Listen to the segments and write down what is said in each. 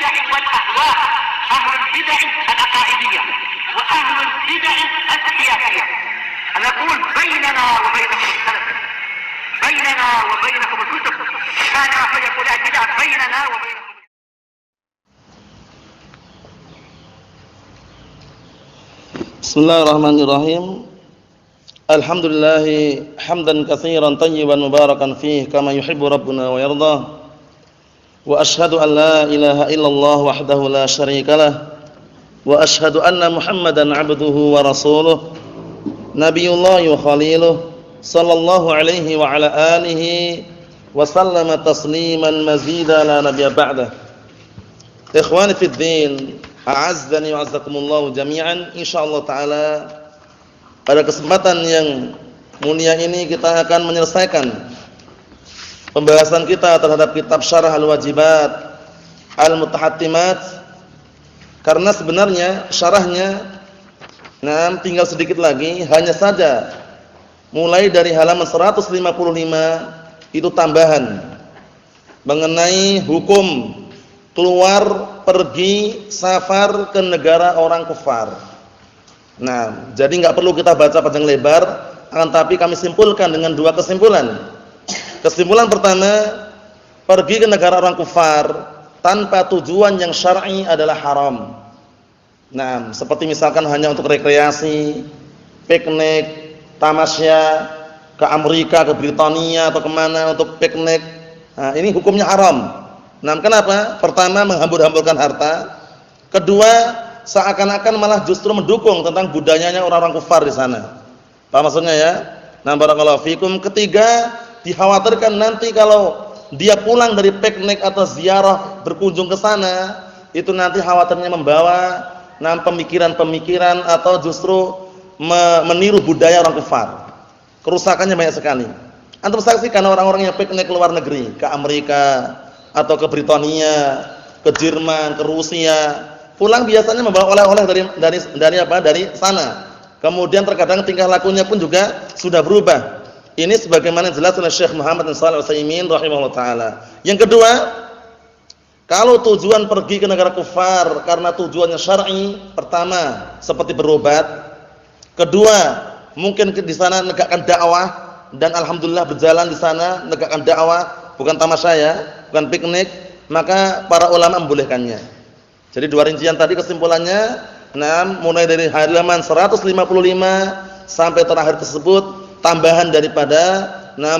البدع والأهواء، أهل البدع العقائدية وأهل البدع السياسية. نقول بيننا وبينكم السلف، بيننا وبينكم الكتب، كان فيقول البدع بيننا وبينكم. Bismillahirrahmanirrahim. Alhamdulillah hamdan katsiran tayyiban mubarakan fihi kama yuhibbu rabbuna wa yardah. Wa asyhadu an la ilaha illallah wahdahu la syarikalah wa asyhadu anna Muhammadan 'abduhu wa rasuluh nabiyullah wa khaliluh sallallahu alaihi wa ala alihi wa sallama tasliman mazida la nabiyya ba'dah. Ikhwani fid din, a'azzani wa azzakumullah jami'an. Insyaallah taala pada kesempatan yang mulia ini kita akan menyelesaikan pembahasan kita terhadap kitab Syarah Al-Wajibat Al-Mutahattimat, karena sebenarnya syarahnya tinggal sedikit lagi, hanya saja mulai dari halaman 155 itu tambahan mengenai hukum keluar pergi safar ke negara orang kufar. Nah, jadi enggak perlu kita baca panjang lebar, akan tapi kami simpulkan dengan dua kesimpulan. Kesimpulan pertama, pergi ke negara orang kufar tanpa tujuan yang syar'i adalah haram. Nah, seperti misalkan hanya untuk rekreasi, piknik, tamasya, ke Amerika, ke Britania atau kemana untuk piknik. Nah, ini hukumnya haram. Nah, kenapa? Pertama, menghambur-hamburkan harta. Kedua, seakan-akan malah justru mendukung tentang budayanya orang-orang kufar di sana. Paham maksudnya ya? Nah, barakallahu fikum. Ketiga, dikhawatirkan nanti kalau dia pulang dari piknik atau ziarah berkunjung ke sana, itu nanti khawatirnya membawa pemikiran-pemikiran atau justru meniru budaya orang kufar. Kerusakannya banyak sekali. Antum saksikan orang-orang yang piknik ke luar negeri, ke Amerika atau ke Britania, ke Jerman, ke Rusia, pulang biasanya membawa oleh-oleh dari sana. Kemudian terkadang tingkah lakunya pun juga sudah berubah. Ini sebagaimana jelas oleh Syekh Muhammad bin Shalih Al-Utsaimin rahimahullah taala. Yang kedua, kalau tujuan pergi ke negara kufar karena tujuannya syar'i, pertama seperti berobat. Kedua, mungkin di sana menegakkan dakwah dan alhamdulillah berjalan di sana menegakkan dakwah, bukan tamasya ya, bukan piknik, maka para ulama membolehkannya. Jadi dua rincian tadi kesimpulannya, mulai dari halaman 155 sampai terakhir tersebut tambahan daripada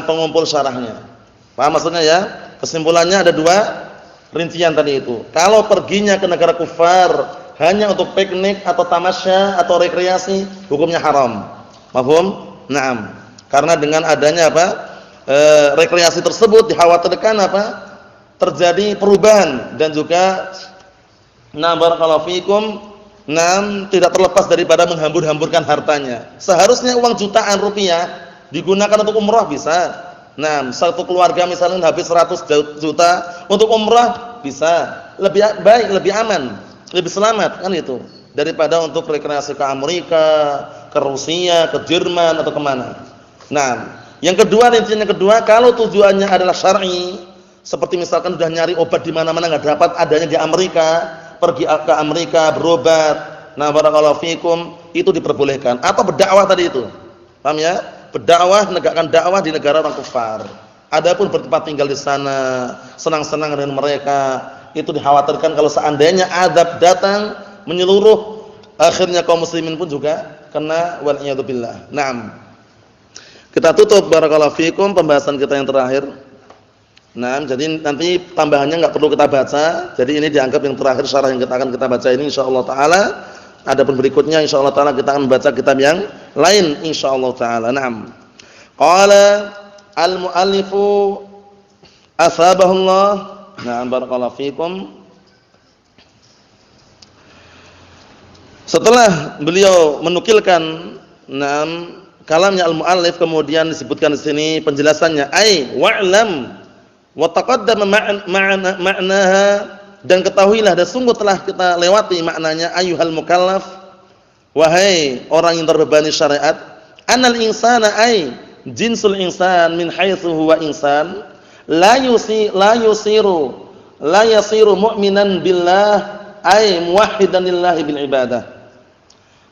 pengumpul syarahnya. Paham maksudnya ya? Kesimpulannya ada dua rincian tadi itu. Kalau perginya ke negara kufar hanya untuk piknik atau tamasya atau rekreasi, hukumnya haram. Mafhum? Naam. Karena dengan adanya rekreasi tersebut dikhawatirkan terjadi perubahan dan juga barakallahu fikum tidak terlepas daripada menghambur-hamburkan hartanya. Seharusnya uang jutaan rupiah digunakan untuk umrah bisa. Satu keluarga misalnya habis 100 juta untuk umrah bisa. Lebih baik, lebih aman, lebih selamat kan itu daripada untuk rekreasi ke Amerika, ke Rusia, ke Jerman atau kemana. Yang kedua, rincian yang kedua, kalau tujuannya adalah syar'i, seperti misalkan sudah nyari obat di mana-mana enggak dapat, adanya di Amerika, pergi ke Amerika berobat. Barakallahu fikum, itu diperbolehkan. Atau berdakwah tadi itu. Paham ya? Berdakwah, menegakkan dakwah di negara orang kufar. Adapun bertempat tinggal di sana, senang-senang dengan mereka, itu dikhawatirkan kalau seandainya azab datang menyeluruh, akhirnya kaum muslimin pun juga kena wal iyadu billah. Kita tutup barakallahu fikum pembahasan kita yang terakhir. Jadi nanti tambahannya enggak perlu kita baca. Jadi ini dianggap yang terakhir syarah yang kita akan baca ini insyaallah taala. Adapun berikutnya insyaallah taala kita akan membaca kitab yang lain insyaallah taala. Qala al-muallifu asabahullah. Barakallahu fikum. Setelah beliau menukilkan kalamnya al-muallif, kemudian disebutkan di sini penjelasannya, wa'lam wa taqaddama ma'naha, dan ketahuilah dan sungguh telah kita lewati maknanya, ayyuhal mukallaf, wahai orang yang terbebani syariat, annal insana jinsul insan min haitsu huwa insan la yusiru la yasiru mu'minan billah ay muwahhidan lillahi bil ibadah.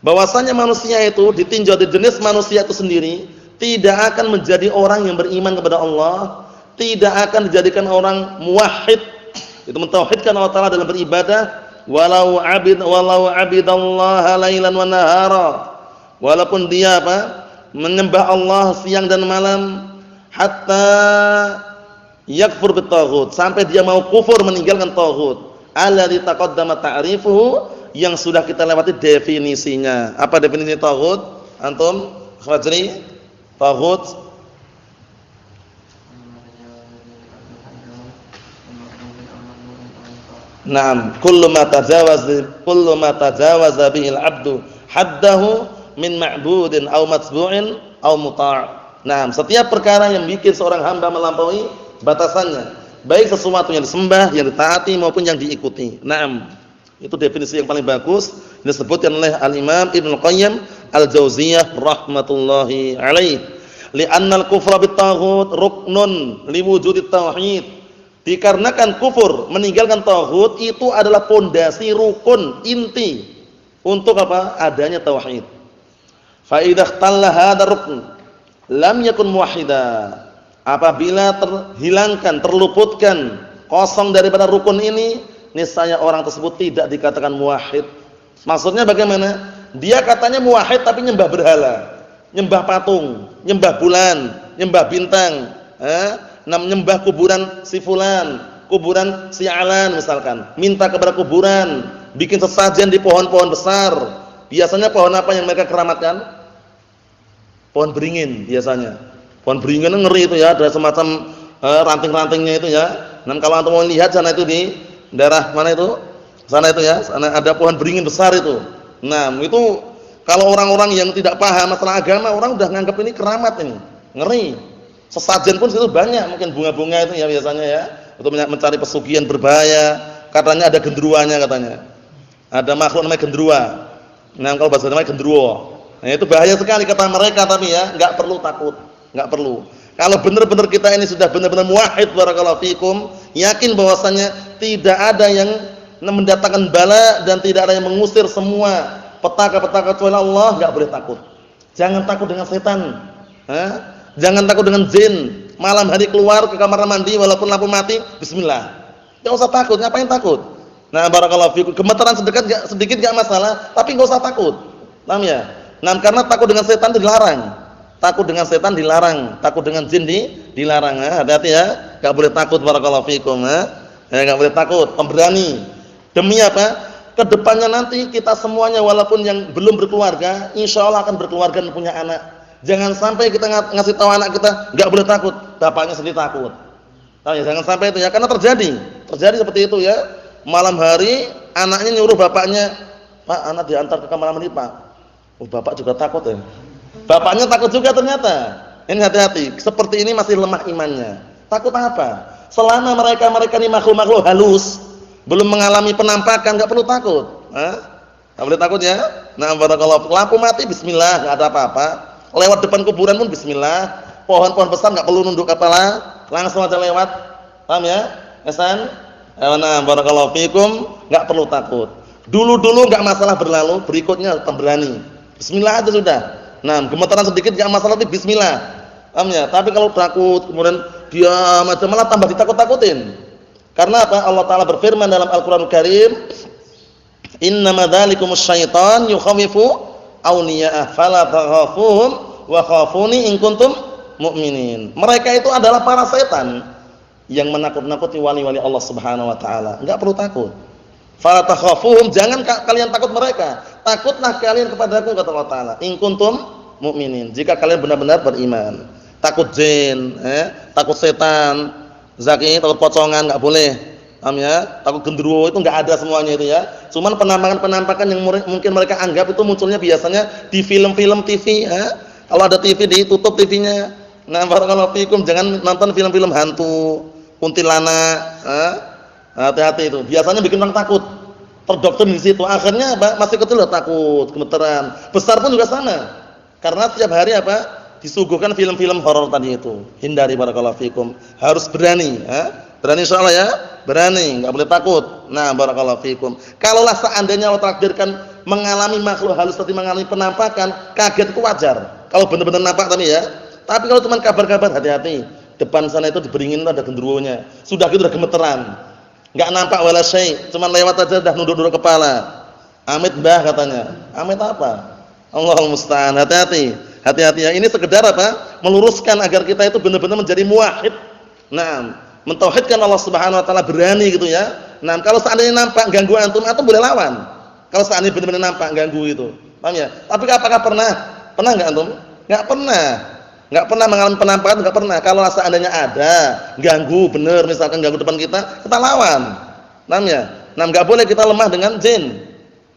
Bahwasanya manusia itu ditinjau di jenis manusia itu sendiri tidak akan menjadi orang yang beriman kepada Allah, tidak akan dijadikan orang muwahhid, itu mentauhidkan Allah Taala dalam beribadah, walau abidallaha lailan wa nahara, walaupun dia menyembah Allah siang dan malam, hatta yakfur bitaghut, sampai dia mau kufur meninggalkan taghut. Alladzi taqaddama ta'rifuhu, yang sudah kita lewati definisinya. Apa definisi taghut? Antum, Fajri? Taghut Naam, kullu ma tajawaza bihi al-'abdu haddahu min ma'budin aw matbu'in aw muta'. Naam, setiap perkara yang bikin seorang hamba melampaui batasannya, baik sesuatu yang disembah, yang ditaati maupun yang diikuti. Naam. Itu definisi yang paling bagus disebutkan oleh Al-Imam Ibnu Qayyim Al-Jauziyah rahmatullahi alaih. Li'anna al-kufra bit-taghut ruknun liwujudit tauhid. Dikarenakan kufur meninggalkan tauhid itu adalah pondasi, rukun, inti untuk apa? Adanya tauhid. Fa idza ikhtalla hadzal rukn lam yakun muwahhida. Apabila terhilangkan, terluputkan, kosong daripada rukun ini, niscaya orang tersebut tidak dikatakan muwahhid. Maksudnya bagaimana? Dia katanya muwahhid tapi nyembah berhala, nyembah patung, nyembah bulan, nyembah bintang, nyembah kuburan si fulan, kuburan si alan misalkan, minta kepada kuburan, bikin sesajen di pohon-pohon besar. Biasanya pohon apa yang mereka keramatkan? Pohon beringin biasanya. Pohon beringin ngeri itu ya, ada semacam ranting-rantingnya itu ya. Dan kalau antum mau lihat sana itu di daerah mana itu? Sana itu ya, sana ada pohon beringin besar itu. Nah, itu kalau orang-orang yang tidak paham masalah agama, orang udah nganggap ini keramat ini. Ngeri. Sesajen pun situ banyak, mungkin bunga-bunga itu ya biasanya ya, untuk mencari pesugihan berbahaya. Katanya ada gendruwanya katanya. Ada makhluk namanya gendruwa. Nah, kalau bahasa namanya gendruwo. Nah, itu bahaya sekali kata mereka, tapi ya enggak perlu takut. Enggak perlu. Kalau benar-benar kita ini sudah benar-benar muwahhid barakallahu fikum, yakin bahwasanya tidak ada yang mendatangkan bala dan tidak ada yang mengusir semua petaka-petaka kecuali Allah, enggak boleh takut. Jangan takut dengan setan. Jangan takut dengan jin. Malam hari keluar ke kamar mandi walaupun lampu mati, bismillah. Enggak usah takut, ngapain takut? Nah, barakallahu fikum, gemeteran sedikit enggak masalah, tapi enggak usah takut. Paham ya? Nah, karena takut dengan setan itu dilarang. Takut dengan setan dilarang, takut dengan jin dilarang. Hati-hati ya, enggak boleh takut barakallahu fikum. Enggak boleh takut, pemberani. Demi apa? Kedepannya nanti kita semuanya walaupun yang belum berkeluarga, insyaallah akan berkeluarga dan punya anak. Jangan sampai kita ngasih tahu anak kita enggak boleh takut, bapaknya sendiri takut. Nah, ya, jangan sampai itu ya, karena terjadi seperti itu ya. Malam hari anaknya nyuruh bapaknya, "Pak, anak diantar ke kamar mandi, Pak." Oh, bapak juga takut ya. Bapaknya takut juga ternyata. Ini hati-hati, seperti ini masih lemah imannya. Takut apa? Selama mereka ini makhluk-makhluk halus, belum mengalami penampakan, enggak perlu takut. Enggak boleh takut ya. Nah, barakallahu, lampu mati bismillah, enggak ada apa-apa. Lewat depan kuburan pun bismillah. Pohon-pohon besar enggak perlu nunduk kepala, langsung aja lewat. Paham ya? Hasan? Nah, barakallahu fikum, enggak perlu takut. Dulu-dulu enggak masalah, berlalu, berikutnya pemberani. Bismillah aja sudah. Nah, gemetaran sedikit enggak masalah, itu bismillah. Paham ya? Tapi kalau takut kemudian dia malah tambah ditakut-takutin. Karena apa? Allah Taala berfirman dalam Al-Qur'anul Karim, "Innama dzalikumus syaitan yukhawifu awliya'ah fala takhafuhum wa khafuni in kuntum mu'minin." Mereka itu adalah para setan yang menakut-nakuti wali-wali Allah Subhanahu wa taala. Enggak perlu takut. Fala takhafuhum, jangan kalian takut mereka. Takutlah kalian kepadaku kata Allah Taala. In kuntum mu'minin. Jika kalian benar-benar beriman. Takut jin, takut setan, zaki, takut pocongan enggak boleh. Paham ya? Takut gendruwo itu enggak ada semuanya itu ya. Cuman penampakan-penampakan yang mungkin mereka anggap itu munculnya biasanya di film-film TV, Kalau ada TV ditutup TV-nya. Nah, barakallahu fikum, jangan nonton film-film hantu, kuntilanak, hati-hati itu. Biasanya bikin orang takut. Terdoktrin di situ. Akhirnya apa? Masih kecil udah takut, gemeteran. Besar pun juga sama. Karena setiap hari apa? Disuguhkan film-film horor tadi itu. Hindari barakallahu fikum. Harus berani, Berani insyaallah ya? Berani, enggak boleh takut. Nah, barakallahu fikum. Kalaulah seandainya Allah takdirkan mengalami makhluk halus seperti mengalami penampakan, kaget itu wajar. Kalau benar-benar nampak tadi ya. Tapi kalau cuma kabar-kabar, hati-hati. Depan sana itu diberingin ada genderuwonya. Sudah gitu udah gemeteran. Enggak nampak wala syai', cuma lewat aja udah nunduk-nunduk kepala. Amit mbah katanya. Amit apa? Allahul musta'an. Hati-hati. Hati-hati ya. Ini sekedar apa? Meluruskan agar kita itu benar-benar menjadi muwahhid. Nah, mentauhidkan Allah Subhanahu wa taala, berani gitu ya. Nah, kalau seandainya nampak ganggu antum boleh lawan. Kalau seandainya benar-benar nampak ganggu itu. Paham ya? Tapi apakah pernah? Pernah enggak antum? Enggak pernah. Enggak pernah mengalami penampakan, enggak pernah. Kalau seandainya ada ganggu benar, misalkan ganggu depan kita lawan. Paham ya? Nah, enggak boleh kita lemah dengan jin.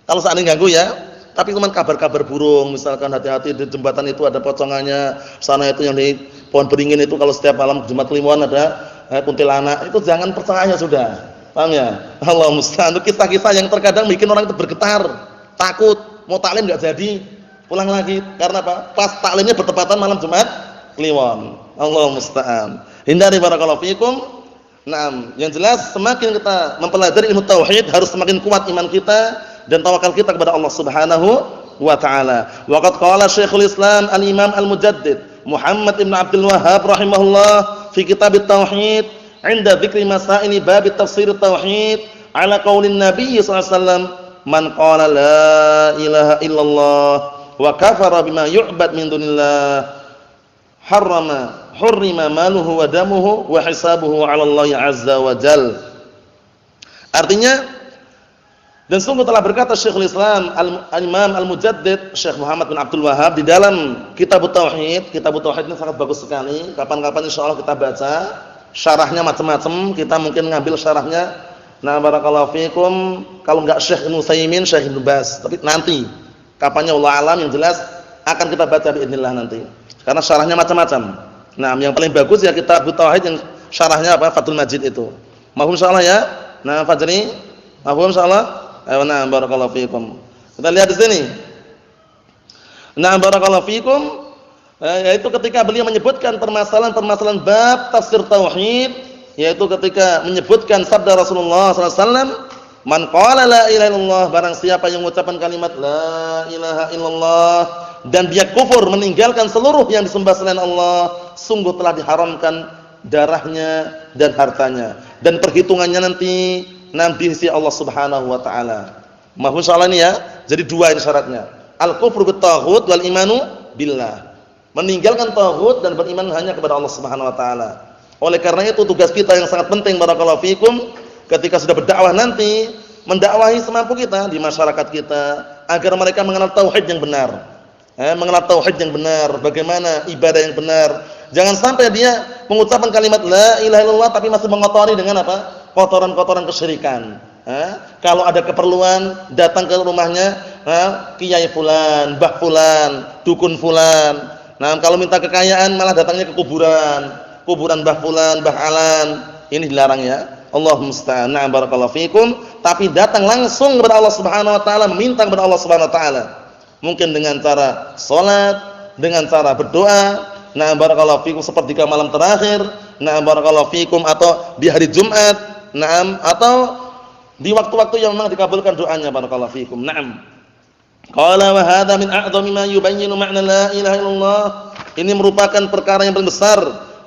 Kalau seandainya ganggu ya. Tapi cuma kabar-kabar burung, misalkan hati-hati di jembatan itu ada pocongannya, sana itu yang di pohon beringin itu kalau setiap malam Jumat Kliwon ada kuntilanak, itu jangan percaya sudah. Paham ya? Allah musta'an. Itu kisah-kisah yang terkadang bikin orang itu bergetar, takut, mau taklim enggak jadi, pulang lagi. Karena apa? Pas taklimnya bertepatan malam Jumat Kliwon. Allah musta'an. Hindari barakallahu fikum. Nah, yang jelas semakin kita mempelajari ilmu tauhid harus semakin kuat iman kita dan tawakal kita kepada Allah Subhanahu wa taala. Waqad qala Syekhul Islam Al-Imam Al-Mujaddid Muhammad ibn Abdul Wahhab rahimahullah fi kitab at-tauhid 'inda dzikri masail bab tafsir at-tauhid ala qaulin Nabi sallallahu alaihi wasallam man qala la ilaha illallah wa kafara bima yu'bad min dunillah hurrima maluhu wa damuhu wa hisabuhu 'ala Allah azza wa jal. Artinya, dan sungguh telah berkata Syekhul Islam Al-Imam Al-Mujaddid Syekh Muhammad bin Abdul Wahhab di dalam Kitab Tauhid. Kitab Tauhid ini sangat bagus sekali. Kapan-kapan insyaallah kita baca. Syarahnya macam-macam, kita mungkin ngambil syarahnya. Nah, barakallahu fikum. Kalau enggak Syekh Ibnu Utsaimin, Syekh Ibnu Baz. Tapi nanti kapannya Allah alam, yang jelas akan kita baca باذنillah nanti. Karena syarahnya macam-macam. Nah, yang paling bagus ya Kitab Tauhid yang syarahnya apa? Fathul Majid itu. Mahfum insyaallah ya. Nah, Fajri, mahfum insyaallah. Ayo, nah, barakallahu fikum. Kita lihat di sini. Nah, barakallahu fikum, yaitu ketika beliau menyebutkan permasalahan-permasalahan bab tafsir tauhid, yaitu ketika menyebutkan sabda Rasulullah sallallahu alaihi wasallam, "Man qala la ilaha illallah", barang siapa yang mengucapkan kalimat la ilaha illallah dan dia kufur meninggalkan seluruh yang disembah selain Allah, sungguh telah diharamkan darahnya dan hartanya dan perhitungannya nanti di sisi Allah Subhanahu wa taala. Mahfum insyaallah ini ya. Jadi dua ini syaratnya. Al-kufru bit-taghut wal imanu billah. Meninggalkan taghut dan beriman hanya kepada Allah Subhanahu wa taala. Oleh karena itu tugas kita yang sangat penting barakallahu fikum ketika sudah berdakwah nanti, mendakwahi semampu kita di masyarakat kita agar mereka mengenal tauhid yang benar. Mengenal tauhid yang benar, bagaimana ibadah yang benar. Jangan sampai dia mengucapkan kalimat la ilaha illallah tapi masih mengotori dengan apa? Kotoran-kotoran kesyirikan. Kalau ada keperluan datang ke rumahnya, kiai fulan, mbah fulan, dukun fulan. Nah, kalau minta kekayaan malah datangnya ke kuburan mbah fulan, mbah alan. Ini dilarang ya. Allahumma musta'an. Na'am barakallahu fikum. Tapi datang langsung kepada Allah Subhanahu wa taala, meminta kepada Allah Subhanahu wa taala. Mungkin dengan cara salat, dengan cara berdoa. Na'am barakallahu fikum sepertiga malam terakhir. Na'am barakallahu fikum atau di hari Jumat. Naam, atau di waktu-waktu yang memang dikabulkan doanya barakallahu fikum. Naam. Qala wa hadza min a'dhami ma yubayyinu ma'na la ilaha illallah. Ini merupakan perkara yang paling besar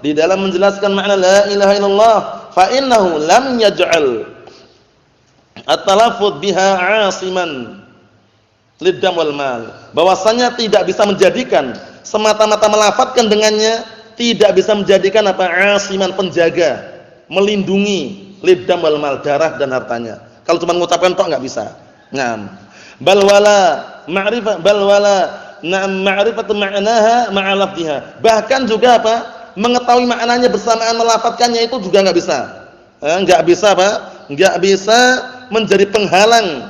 di dalam menjelaskan makna la ilaha illallah. Fa innahu lam yaj'al at-talaffuz biha 'asiman lid-dam wal mal. Bahwasanya tidak bisa menjadikan semata-mata melafadzkan dengannya, tidak bisa menjadikan apa? 'Asiman, penjaga, melindungi lidam wal mal, darah dan hartanya. Kalau cuma mengucapkan tok enggak bisa. Naam. Bal wala ma'rifatu ma'naha ma'a lafdhiha. Bahkan juga apa? Mengetahui maknanya bersamaan melafadzkannya itu juga enggak bisa. Enggak bisa apa? Enggak bisa menjadi penghalang,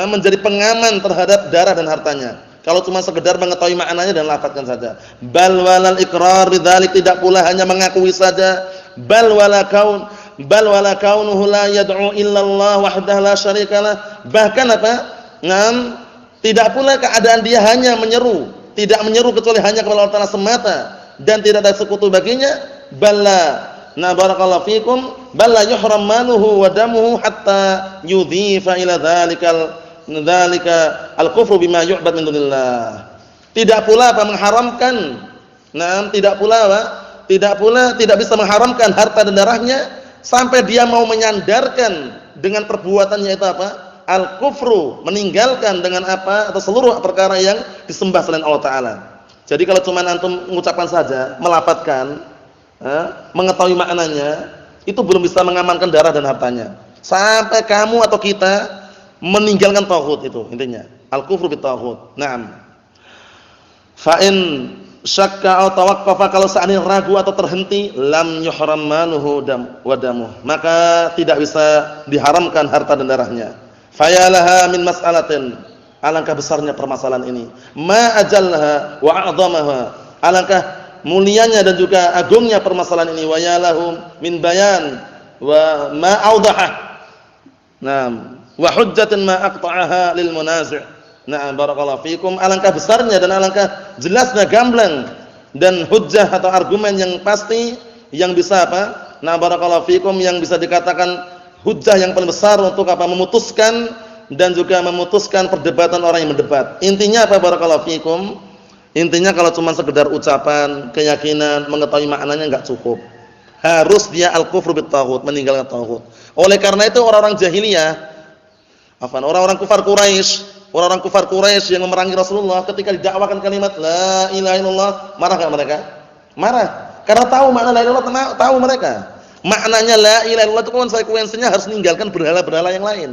menjadi pengaman terhadap darah dan hartanya. Kalau cuma sekedar mengetahui maknanya dan lafadzkan saja. Bal walal iqrar bidzalik, tidak pula hanya mengakui saja. Bal wala kaunuhu la yad'u illallah wahdahu la syarikalah. Bahkan apa? Tidak pula keadaan dia hanya menyeru, tidak menyeru kecuali hanya kepada Allah Taala semata dan tidak ada sekutu baginya. Balla Na barakallahu fikum, bal la yuhram maluhu wa damuhu hatta yudhifa ila dzalika al-kufru bima yu'bad min dunillah. Tidak pula mengharamkan. Tidak pula tidak bisa mengharamkan harta dan darahnya sampai dia mau menyandarkan dengan perbuatannya itu apa? Al-kufru, meninggalkan dengan apa? Atau seluruh perkara yang disembah selain Allah Ta'ala. Jadi kalau cuma antum mengucapkan saja, melafadzkan, mengetahui maknanya, itu belum bisa mengamankan darah dan hartanya. Sampai kamu atau kita meninggalkan tauhid, itu intinya. Al-kufru bit tauhid. Naam. Fa in syakka aw tawaqqafa, kalau seandainya ragu atau terhenti, lam yuhram maluhu wa damuh, maka tidak bisa diharamkan harta dan darahnya. Fayalaha min mas'alatin, alangkah besarnya permasalahan ini. Ma ajallaha wa a'dhamaha, alangkah mulianya dan juga agungnya permasalahan ini. Wa yalahum min bayan wa ma awdaha. Naam, wa hujjatin ma aqta'aha lil munazi'. Na'am barakallahu fikum, alangkah besarnya dan alangkah jelasnya gamblang dan hujjah atau argumen yang pasti yang bisa apa? Na'am barakallahu fikum, yang bisa dikatakan hujjah yang paling besar untuk apa? Memutuskan dan juga memutuskan perdebatan orang yang mendebat. Intinya apa barakallahu fikum? Intinya kalau cuma sekedar ucapan, keyakinan, mengetahui maknanya enggak cukup. Harus dia al-kufru bit taghut, meninggalkan tauhid. Oleh karena itu orang-orang jahiliyah, orang-orang kufar Quraisy, orang-orang kufar Quraisy yang memerangi Rasulullah ketika didakwakan kalimat la ilaha illallah, marah enggak mereka? Marah. Karena tahu makna la ilaha illallah, tahu mereka. Maknanya la ilaha illallah itu konsekuensinya harus meninggalkan berhala-berhala yang lain.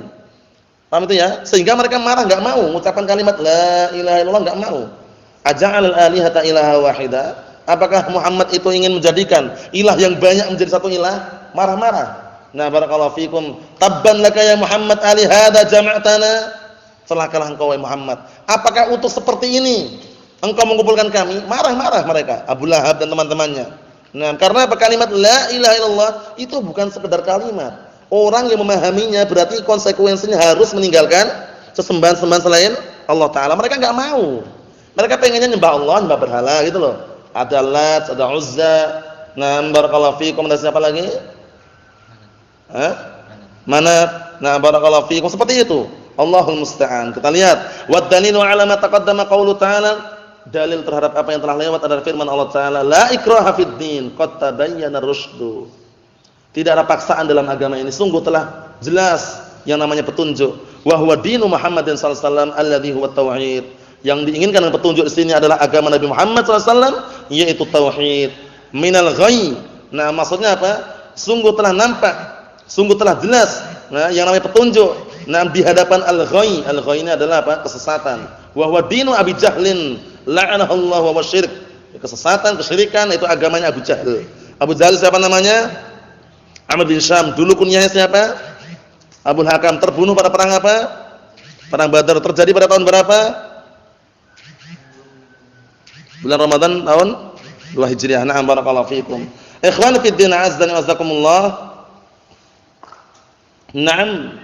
Paham itu ya? Sehingga mereka marah, enggak mau mengucapkan kalimat la ilaha illallah, enggak mau. Aja'al al-alihata ilaha wahida? Apakah Muhammad itu ingin menjadikan ilah yang banyak menjadi satu ilah? Marah-marah. Nah, barakallahu fikum. Tabban laka ya Muhammad ali hadza jama'tana. Celakalah engkau wahai Muhammad. Apakah utus seperti ini engkau mengumpulkan kami? Marah-marah mereka, Abu Lahab dan teman-temannya. Nah, karena apa? Kalimat la ilaha illallah itu bukan sekedar kalimat. Orang yang memahaminya berarti konsekuensinya harus meninggalkan sesembahan-sembahan selain Allah Ta'ala. Mereka enggak mau. Mereka pengennya nyembah Allah, nyembah berhala gitu loh. Ada Lat, ada Uzza. Nah, barakallahu fikum, ada siapa lagi? Manat. Nah, barakallahu fikum, seperti itu. Allahul musta'an. Kita lihat, wa dalilu 'ala ma taqaddama qaulu ta'ala, dalil terhadap apa yang telah lewat adalah firman Allah Ta'ala, la ikraha fid din, qad tabayyana rusydu. Tidak ada paksaan dalam agama ini, sungguh telah jelas yang namanya petunjuk. Wa huwa dinu Muhammadin sallallahu alaihi wasallam alladzi huwa tauhid. Yang diinginkan dengan petunjuk di sini adalah agama Nabi Muhammad sallallahu alaihi wasallam, yaitu tauhid. Minal ghayy. Nah, maksudnya apa? Sungguh telah nampak, sungguh telah jelas. Nah, yang namanya petunjuk. Nah, di hadapan al-ghayy. Al-ghayy ini adalah apa? Kesesatan. Wa huwa dinu Abi Jahlin la'anahu wa syirk. Kesesatan, kesyirikan itu agamanya Abu Jahal. Abu Jahal siapa namanya? Amr bin Syam. Dulu kunyahnya siapa? Abul Hakam. Terbunuh pada perang apa? Perang Badar. Terjadi pada tahun berapa? Bulan Ramadan tahun 2 Hijriah. Na'am barakallahu fikum. Ikhwani fid din, azdani wa azakumullah. Na'am.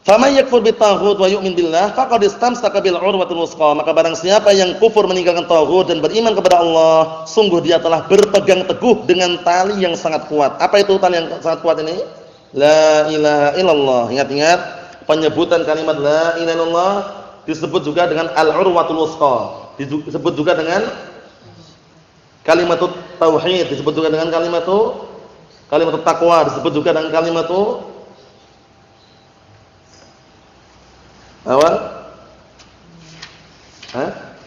Faman yakfur bit-taghut wa yu'min billah faqad istamsaka bil 'urwatil wuthqa. Maka barang siapa yang kufur meninggalkan taghut dan beriman kepada Allah, sungguh dia telah berpegang teguh dengan tali yang sangat kuat. Apa itu tali yang sangat kuat ini? La ilaha illallah. Ingat-ingat, penyebutan kalimat la ilaha illallah disebut juga dengan al-'urwatul wuthqa. Disebut juga dengan kalimatut tauhid, disebut juga dengan kalimatut taqwa, disebut juga dengan kalimatut apa?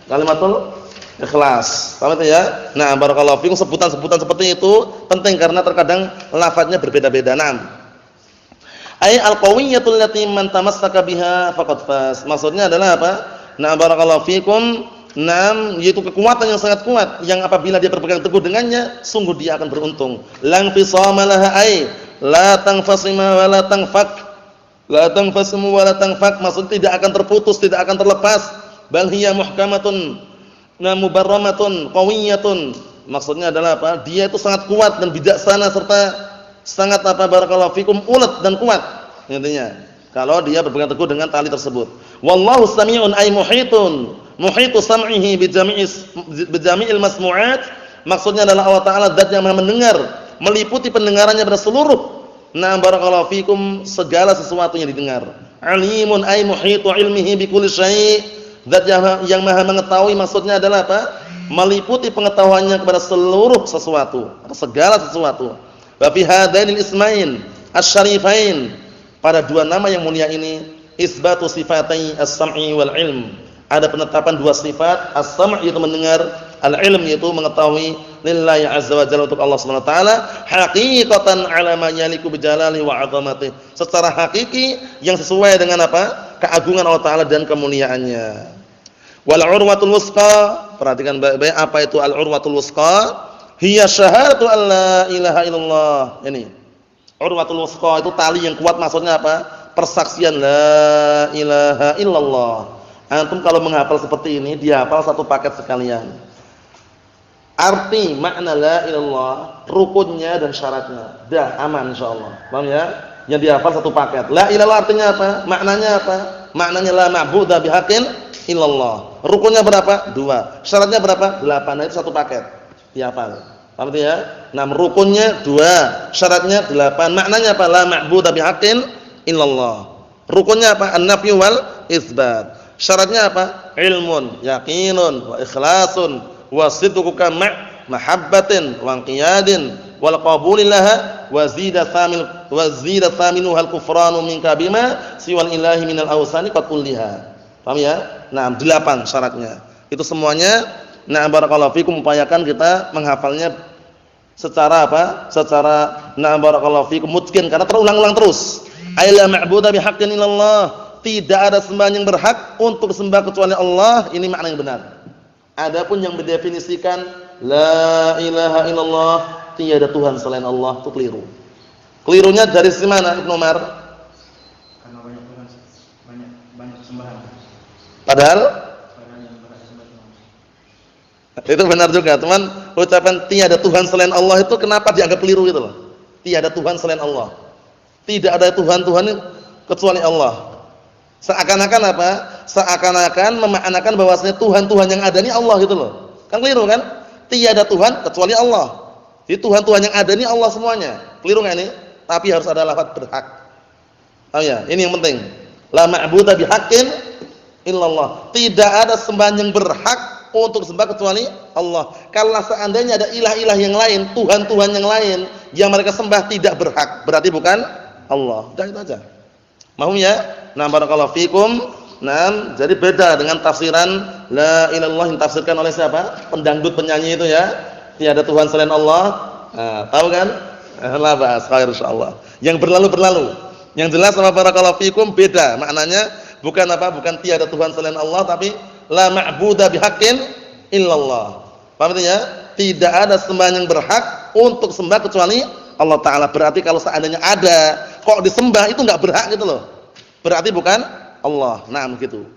Kalimatul ikhlas. Paham itu ya? Nah, barakallahu fikum, sebutan-sebutan seperti itu penting karena terkadang lafadznya berbeda-beda. Naam. Ai al-qawiyyatul lati man tamassaka biha faqad faz. Maksudnya adalah apa? Nah, barakallahu fikum. Naam, yaitu kekuatan yang sangat kuat yang apabila dia berpegang teguh dengannya, sungguh dia akan beruntung. Lang fisama laha ai la tanfasima wa la tanfak. La tanfasimu wa la tanfak, maksud tidak akan terputus, tidak akan terlepas. Bal hiya muhkamatun mubarramatun qawiyatun. Maksudnya adalah apa? Dia itu sangat kuat dan bijaksana serta sangat apa barakallahu fikum ulet dan kuat. Intinya, kalau dia berpegang teguh dengan tali tersebut. Wallahu sami'un ay muhitu sam'ihi bi jami'il masmu'at maksudnya adalah Allah Ta'ala zat yang Maha mendengar, meliputi pendengarannya pada seluruh barakallahu fikum segala sesuatu yang didengar. Alimun ay muhitu ilmihi bi kulli syai', zat yang Maha mengetahui maksudnya adalah apa? Meliputi pengetahuannya kepada seluruh sesuatu, segala sesuatu. Wa fi hadainil ismain asy-syarifain, pada dua nama yang mulia ini isbatu sifatai as-sam'i wal ilm. Ada penetapan dua sifat, as-sam' yaitu mendengar, al-ilm yaitu mengetahui, lillahi azza wa jalla untuk Allah Subhanahu wa taala, haqiqatan ala ma yaliku bi jalalihi wa 'azamatihi. Secara hakiki yang sesuai dengan apa? Keagungan Allah Taala dan kemuliaannya. Wal urwatul wusqa, perhatikan baik-baik apa itu al urwatul wusqa? Hiya syahadatu alla ilaha illallah. Ini urwatul wusqa itu tali yang kuat, maksudnya apa? Persaksian la ilaha illallah. Antum kalau menghafal seperti ini, dihafal satu paket sekalian. Arti makna la ilallah, rukunnya dan syaratnya. Dah aman insyaallah. Paham ya? Yang dihafal satu paket. La ilallah artinya apa? Maknanya apa? Maknanya la ma'budu bihaqqin illallah. Rukunnya berapa? 2. Syaratnya berapa? 8. Nah, itu satu paket. Dihafal. Paham ya? 6 rukunnya 2, syaratnya 8. Maknanya apa? La ma'budu bihaqqin illallah. Rukunnya apa? An-nafyu wal itsbat. Syaratnya apa? Ilmun, yakinun, wa ikhlasun, wa sidquka mahabbatin, wa qiyadin, wal qabulillaha, wa zida thaminu hal kufranu minka bima siwal ilahi minal awsani qad kulliha. Paham ya? Nah, 8 syaratnya. Itu semuanya barakallahu fikum, upayakan kita menghafalnya secara apa? Secara barakallahu fikum mutqin, karena terulang-ulang terus. Aila ma'budu bihaqqin illallah. Tidak ada sembahan yang berhak untuk disembah kecuali Allah. Ini makna yang benar. Adapun yang mendefinisikan la ilaha illallah, tiada Tuhan selain Allah, itu keliru. Kelirunya dari sisi mana, Ibnu Umar? Karena banyak sembahan. Padahal yang berhak disembah cuma itu benar juga, teman. Ucapan tiada Tuhan selain Allah itu kenapa dianggap keliru gitu loh? Tiada Tuhan selain Allah. Tidak ada Tuhan kecuali Allah. Seakan-akan apa? Seakan-akan memaknakan bahwasanya Tuhan-Tuhan yang ada ini Allah gitu loh. Kan keliru kan? Tiada Tuhan kecuali Allah. Jadi Tuhan-Tuhan yang ada ini Allah semuanya. Keliru enggak ini? Tapi harus ada lafaz berhak. Oh ya, ini yang penting. La ma'budu bihaqqin illallah. Tidak ada sembahan yang berhak untuk disembah kecuali Allah. Kalau seandainya ada ilah-ilah yang lain, Tuhan-Tuhan yang lain yang mereka sembah tidak berhak, berarti bukan Allah. Udah itu aja. Mahum ya? Nah, barakallahu fikum. Nah, jadi beda dengan tafsiran la ilaha illallah yang tafsirkan oleh siapa? Pendangdut penyanyi itu ya. Tiada Tuhan selain Allah. Nah, tahu kan? La ba'as, khair insyaallah. Yang berlalu. Yang jelas sama barakallahu fikum beda. Maknanya bukan apa? Bukan tiada Tuhan selain Allah, tapi la ma'budu bihaqqin illallah. Paham artinya? Tidak ada sembahan yang berhak untuk sembah kecuali Allah Ta'ala. Berarti kalau seandainya ada kok disembah, itu enggak berhak gitu loh. Berarti bukan Allah. Naam gitu.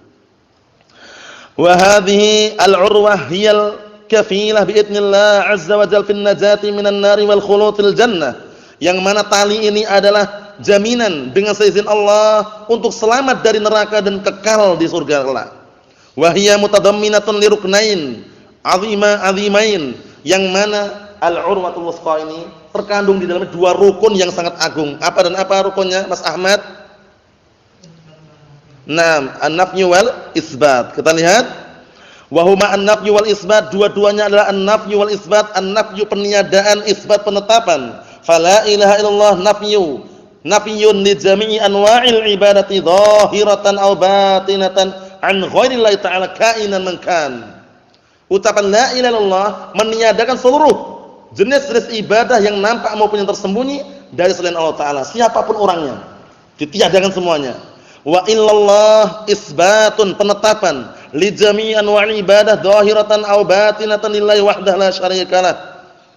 Wa hadhihi al-urwah hiyal kafilah bi idznillah azza wa jalla fin najati minan nari wal khulud fil jannah. Yang mana tali ini adalah jaminan dengan seizin Allah untuk selamat dari neraka dan kekal di surga kelak. Wa hiya mutadamminatun li ruknain azimain, yang mana al-urwatul wusqa ini terkandung di dalamnya dua rukun yang sangat agung. Apa dan apa rukunnya, Mas Ahmad? Naam, an-nafyu wal isbat. Kita lihat. Wa huma an-nafyu wal isbat, dua-duanya adalah an-nafyu wal isbat. An-nafyu peniadaan, isbat penetapan. Fala ilaha illallah nafyun li jami'i anwa'il ibadati dhahiratan aw batinatan an ghairillahi ta'ala kainan man kan. Ucapan la ilaha illallah meniadakan seluruh jenis-jenis ibadah yang nampak maupun yang tersembunyi dari selain Allah Ta'ala, siapapun orangnya, ditiadakan semuanya. Wa illallah isbatun, penetapan, li jami'i anwa'il ibadah dhahiratan aw batinatan lillahi wahdahu la syarikalah,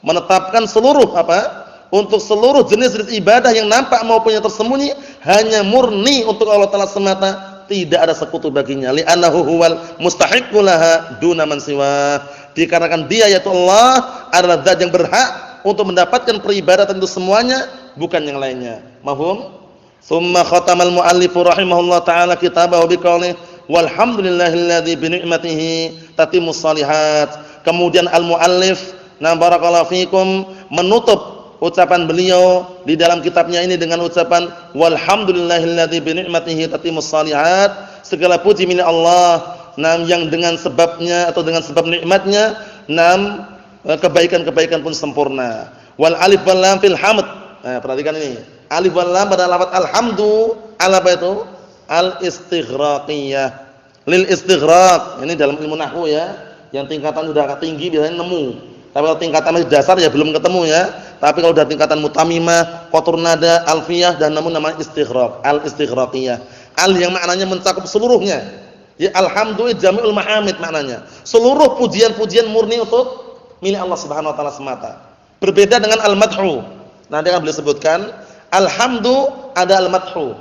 menetapkan seluruh apa? Untuk seluruh jenis-jenis ibadah yang nampak maupun yang tersembunyi hanya murni untuk Allah Ta'ala semata, tidak ada sekutu baginya. Li'annahu huwal mustahiqqu laha duna man siwah. Dikarenakan dia yaitu Allah adalah zat yang berhak untuk mendapatkan peribadatan itu semuanya, bukan yang lainnya. Mafhum? Tsumma khatamal muallifu rahimahullah ta'ala kitabahu biqaulih walhamdulillahilladzi bi ni'matihi tatimmus shalihat. Kemudian al-muallif Nah, barakallahu fikum menutup ucapan beliau di dalam kitabnya ini dengan ucapan walhamdulillahilladzi bi ni'matihi tatimmus shalihat. Segala puji milik Allah, yang dengan sebabnya atau dengan sebab nikmatnya, kebaikan-kebaikan pun sempurna. Wal alif wal lam fil hamd. Nah, perhatikan ini. Alif wal lam pada lafaz alhamdu apa itu? Al istighraqiyah. Lil istighraq. Ini dalam ilmu nahwu ya. Yang tingkatan sudah agak tinggi biasanya nemu. Tapi kalau tingkatan masih dasar ya belum ketemu ya. Tapi kalau sudah tingkatan mutamimah, qatur nada, alfiyah dan namun namanya istighraq. Al istighraqiyah. Al yang maknanya mencakup seluruhnya. Ya alhamdulillah jami'ul mahamid maknanya. Seluruh pujian-pujian murni untuk milik Allah Subhanahu wa taala semata. Berbeda dengan al-madhu. Nanti akan beliau sebutkan, alhamdu ada al-madhu.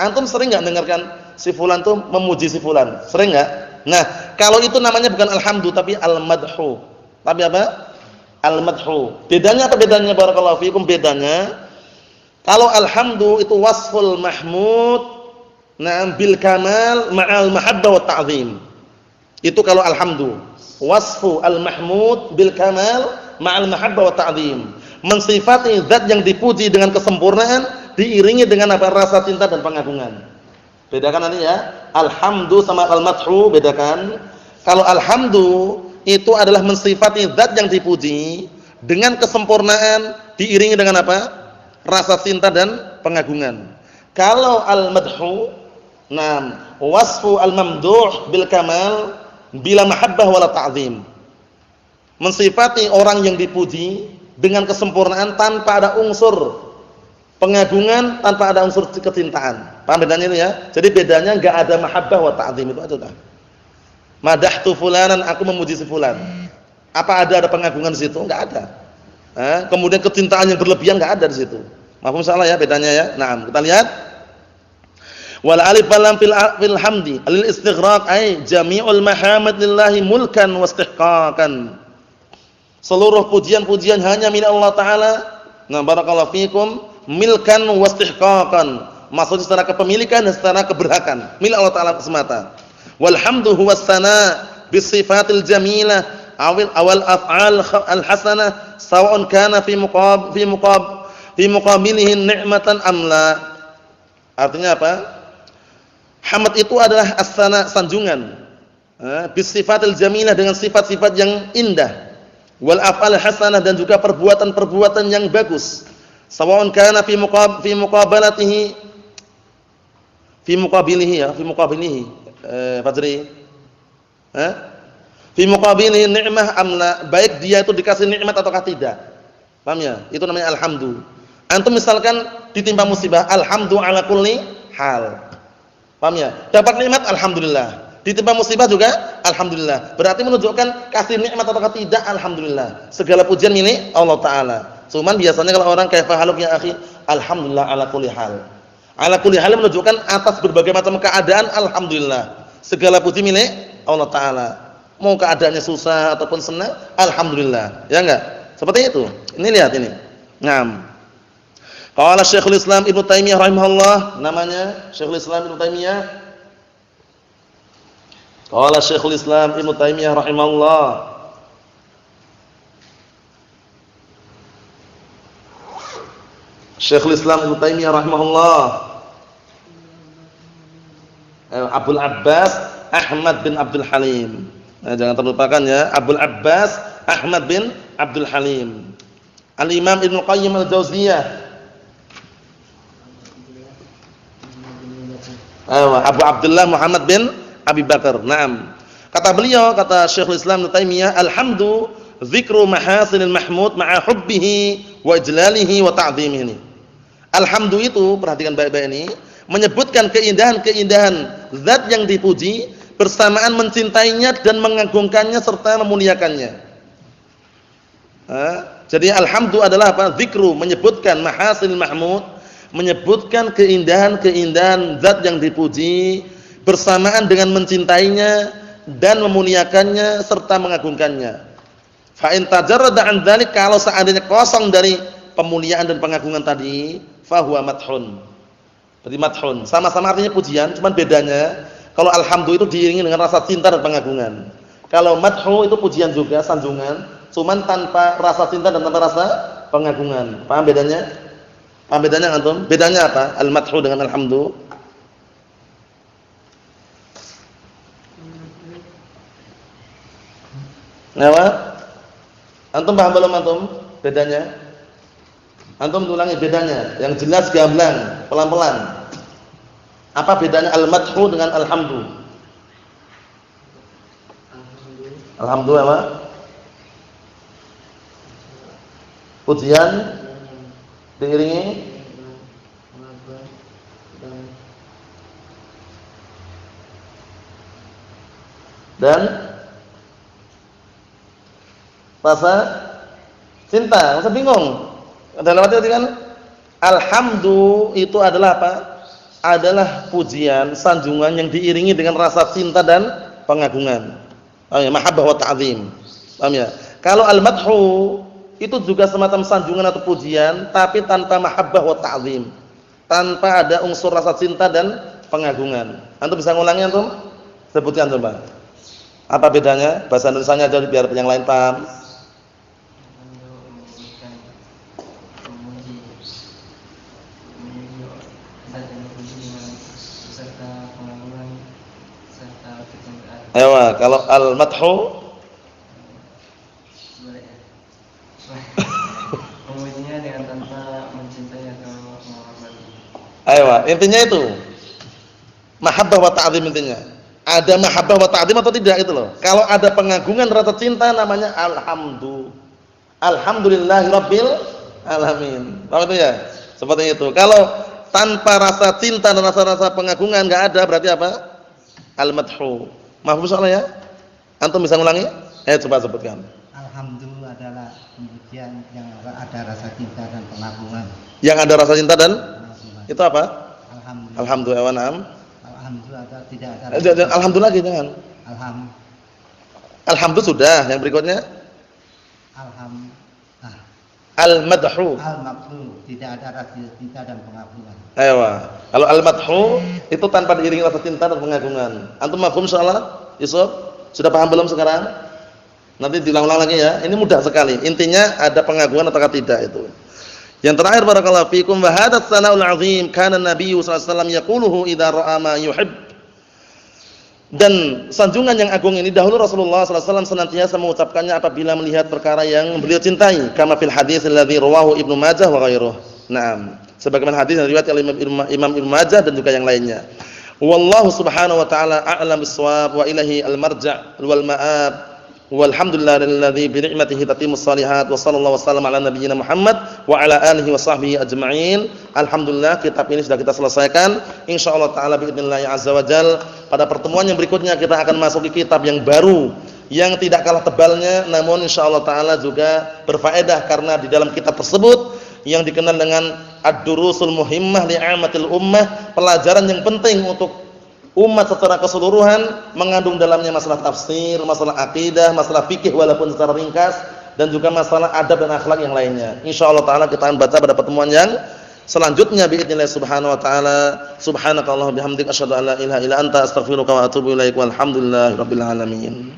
Antum sering enggak dengarkan si fulan tuh memuji si fulan? Sering enggak? Nah, kalau itu namanya bukan alhamdu tapi al-madhu. Tapi apa? Al-madhu. Bedanya apa bedanya barakallahu fikum? Bedanya kalau alhamdu itu wasful mahmud bil kamal ma'al mahabbah wa ta'zim. Itu kalau alhamdu. Wasfu al-mahmud bil kamal ma'al mahabbah wa ta'zim. Mensifati zat yang dipuji dengan kesempurnaan diiringi dengan apa? Rasa cinta dan pengagungan. Bedakan nanti ya. Alhamdu sama al-madhu bedakan. Kalau alhamdu itu adalah mensifati zat yang dipuji dengan kesempurnaan diiringi dengan apa? Rasa cinta dan pengagungan. Kalau al-madhu wasfu al-mamduh bil kamal bila mahabbah wala ta'zim. Mensifati orang yang dipuji dengan kesempurnaan tanpa ada unsur pengagungan, tanpa ada unsur kecintaan. Paham bedanya ini ya? Jadi bedanya enggak ada mahabbah wa ta'zim itu aja dah. Madahtu fulanan, aku memuji si fulan. Apa ada pengagungan di situ? Enggak ada. Kemudian kecintaan yang berlebihan enggak ada di situ. Mahfum salah ya bedanya ya. Nah, kita lihat wal alif wal lam fil hamdi lil istighraq ay jami'ul mahamid lillahi mulkan wa istihqaqan. Seluruh pujian-pujian hanya milik Allah taala. Nah, barakallahu fikum, milkan wa istihqaqan. Maksudnya secara kepemilikan dan secara keberhakan milik Allah taala semata. Walhamdu huwas sana bis sifatil jamilah awal af'al al hasanah sawa'un kana fi muqabilihi ni'matan am la. Artinya apa? Hamd itu adalah as-sana, sanjungan. Bis sifatil jamilah, dengan sifat-sifat yang indah. Wal af'al hasanah, dan juga perbuatan-perbuatan yang bagus. Sawa'un kana fi muqabilihi Fajri. Fi muqabilihi ni'mah amla, baik dia itu dikasih nikmat ataukah tidak. Paham ya? Itu namanya alhamdu. Antum misalkan ditimpa musibah, alhamdu ala kulli hal. Paham ya? Dapat nikmat alhamdulillah. Ditimpa musibah juga alhamdulillah. Berarti menunjukkan kasih nikmat ataukah tidak alhamdulillah. Segala pujian milik Allah taala. Cuman biasanya kalau orang kaifa haluk ya akhi, alhamdulillah ala kulli hal. Ala kulli hal menunjukkan atas berbagai macam keadaan alhamdulillah. Segala puji milik Allah taala. Mau keadaannya susah ataupun senang, alhamdulillah. Ya enggak? Seperti itu. Ini lihat ini. Naam. Qala Syekhul Islam Ibnu Taimiyah rahimahullah, namanya Syekhul Islam Ibnu Taimiyah. Qala Syekhul Islam Ibnu Taimiyah rahimahullah. Syekhul Islam Ibnu Taimiyah rahimahullah. Abdul Abbas Ahmad bin Abdul Halim. Nah, jangan terlupakan ya, Abdul Abbas Ahmad bin Abdul Halim. Al-Imam Ibnu Qayyim al-Jauziyah. Abu Abdullah Muhammad bin Abi Bakar. Naam. Kata beliau, kata Syekhul Islam Ibnu Taimiyah, alhamdu dzikru mahasinil mahmud ma'a hubbihi wa ijlalihi wa ta'dhimihi. Alhamdu itu, perhatikan baik-baik ini, menyebutkan keindahan-keindahan zat yang dipuji bersamaan mencintainya dan mengagungkannya serta memuliakannya. Jadi alhamdu adalah apa? Dzikru, menyebutkan mahasinil mahmud, menyebutkan keindahan-keindahan zat yang dipuji bersamaan dengan mencintainya dan memuliakannya serta mengagungkannya. Fa in tajarrada an dzalik, kalau seandainya kosong dari pemuliaan dan pengagungan tadi, fa huwa madhun. Berarti madhun, sama-sama artinya pujian, cuman bedanya kalau alhamdu itu diiringi dengan rasa cinta dan pengagungan. Kalau madhu itu pujian juga, sanjungan, cuman tanpa rasa cinta dan tanpa rasa pengagungan. Paham bedanya? Paham bedanya antum? Bedanya apa? Al-madhu dengan alhamdu. Nawa? Antum paham belum antum? Bedanya? Antum ulangi bedanya, yang jelas gamblang, pelan-pelan. Apa bedanya al-madhu dengan alhamdu? Alhamdu apa? Pujian diiringi dan rasa cinta. Masa bingung? Dalam arti kan alhamdu itu adalah apa? Adalah pujian, sanjungan yang diiringi dengan rasa cinta dan pengagungan. Paham ya? Mahabbah wa ta'zim. Paham ya? Kalau al-madhu itu juga semacam sanjungan atau pujian tapi tanpa mahabbah wa ta'zim. Tanpa ada unsur rasa cinta dan pengagungan. Antum bisa ngulangi antum? Sebutkan coba. Apa bedanya? Bahasa Indonesianya aja biar yang lain paham. Ayo, kalau al-madhu memujinya dengan tanpa mencintai atau menghormati. Ayo, intinya itu. Mahabbah wa ta'zim intinya. Ada mahabbah wa ta'zim atau tidak itu loh. Kalau ada pengagungan rasa cinta namanya alhamdu. Alhamdulillahi rabbil alamin. Paham itu ya? Seperti itu. Kalau tanpa rasa cinta dan rasa-rasa pengagungan enggak ada, berarti apa? Al-madhu. Mahfuz soalnya ya? Antum bisa ngulangi? Coba sebutkan. Alhamdulillah adalah pujian yang ada rasa cinta dan pengagungan. Yang ada rasa cinta dan Pengagungan. itu apa? Alhamdulillah. Alhamdulillah wa na'am. Alhamdulillah tidak ada. Alhamdulillah lagi jangan. Alhamdulillah sudah, yang berikutnya al-madhu. Al-madhu tidak ada rasa cinta dan pengagungan. Ayo. Kalau al-madhu itu tanpa diiringi rasa cinta dan pengagungan. Antum mafhum insyaallah? Yusuf, sudah paham belum sekarang? Nanti diulang-ulang lagi ya. Ini mudah sekali. Intinya ada pengagungan atau tidak itu. Yang terakhir barakallahu fikum wa hadzal sana'ul 'azim kana an-nabiy sallallahu alaihi wasallam yaquluhu idza ra'a ma yuhib. Dan sanjungan yang agung ini dahulu Rasulullah sallallahu alaihi wasallam senantiasa mengucapkannya apabila melihat perkara yang beliau cintai, kama fil hadits alladzi rawahu Ibnu Majah wa ghairuh. Naam. Sebagaimana hadis yang riwayat oleh Imam Ibnu Majah dan juga yang lainnya. Wallahu subhanahu wa ta'ala a'lam bis-shawab wa ilahi al-marja' wal ma'ab. Walhamdulillahilladzi bi ni'matihi tatimmus shalihat wa sallallahu wasallam ala nabiyyina Muhammad wa ala alihi wa sahbihi ajma'in. Alhamdulillah kitab ini sudah kita selesaikan. Insyaallah taala biidznillah azza wa jalla pada pertemuan yang berikutnya kita akan masuk ke kitab yang baru yang tidak kalah tebalnya namun insyaallah taala juga berfaedah karena di dalam kitab tersebut yang dikenal dengan ad-durusul muhimmah li'amatil ummah, pelajaran yang penting untuk umat secara keseluruhan, mengandung dalamnya masalah tafsir, masalah akidah, masalah fikih walaupun secara ringkas dan juga masalah adab dan akhlak yang lainnya. Insyaallah taala kita akan baca pada pertemuan yang selanjutnya biidznillah subhanahu wa taala. Subhanakallahumma bihamdika asyhadu an la ilaha illa anta astaghfiruka wa atubu ilaik. Walhamdulillahirabbil alamin.